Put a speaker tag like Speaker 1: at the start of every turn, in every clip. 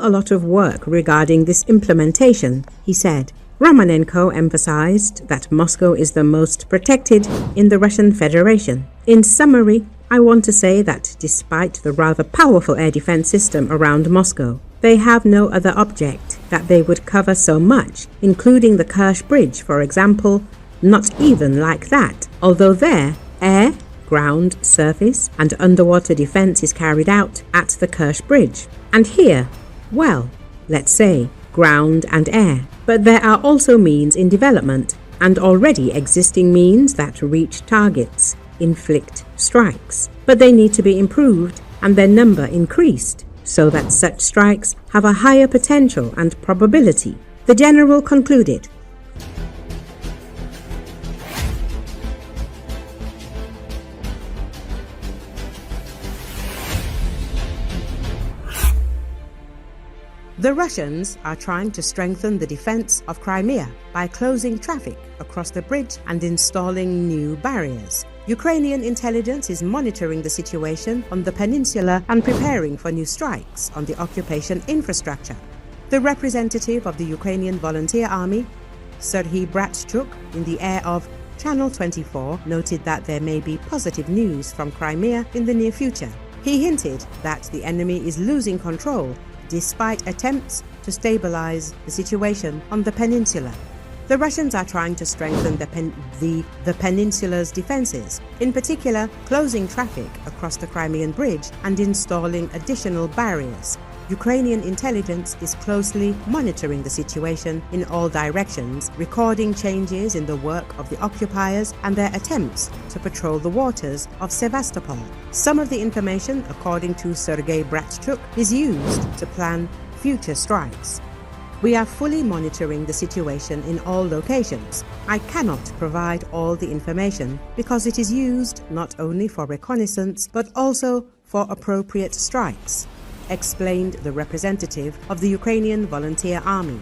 Speaker 1: A lot of work regarding this implementation, he said. Romanenko emphasized that Moscow is the most protected in the Russian Federation. In summary, I want to say that despite the rather powerful air defense system around Moscow, they have no other object that they would cover so much, including the Kerch Bridge, for example. Not even like that, although there, air, ground, surface, and underwater defense is carried out at the Kerch Bridge. And here, well, let's say, ground and air. But there are also means in development, and already existing means that reach targets, inflict strikes. But they need to be improved and their number increased, so that such strikes have a higher potential and probability. The general concluded. The Russians are trying to strengthen the defense of Crimea by closing traffic across the bridge and installing new barriers. Ukrainian intelligence is monitoring the situation on the peninsula and preparing for new strikes on the occupation infrastructure. The representative of the Ukrainian Volunteer Army, Serhiy Bratchuk, in the air of Channel 24, noted that there may be positive news from Crimea in the near future. He hinted that the enemy is losing control despite attempts to stabilize the situation on the peninsula. The Russians are trying to strengthen the peninsula's defenses, in particular closing traffic across the Crimean Bridge and installing additional barriers. Ukrainian intelligence is closely monitoring the situation in all directions, recording changes in the work of the occupiers and their attempts to patrol the waters of Sevastopol. Some of the information, according to Serhiy Bratchuk, is used to plan future strikes. We are fully monitoring the situation in all locations. I cannot provide all the information because it is used not only for reconnaissance but also for appropriate strikes, explained the representative of the Ukrainian Volunteer Army.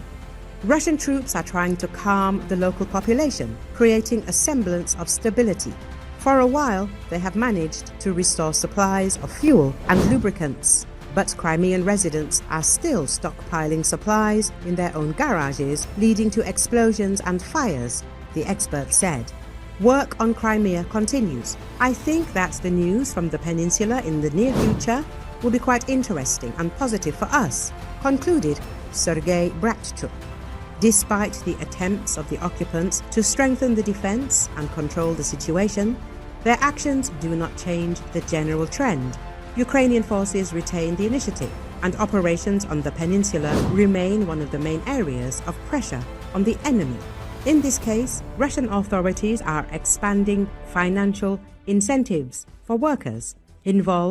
Speaker 1: Russian troops are trying to calm the local population, creating a semblance of stability. For a while, they have managed to restore supplies of fuel and lubricants, but Crimean residents are still stockpiling supplies in their own garages, leading to explosions and fires, the expert said. Work on Crimea continues. I think that the news from the peninsula in the near future will be quite interesting and positive for us, concluded Serhiy Bratchuk. Despite the attempts of the occupants to strengthen the defense and control the situation, their actions do not change the general trend. Ukrainian forces retain the initiative, and operations on the peninsula remain one of the main areas of pressure on the enemy. In this case, Russian authorities are expanding financial incentives for workers involved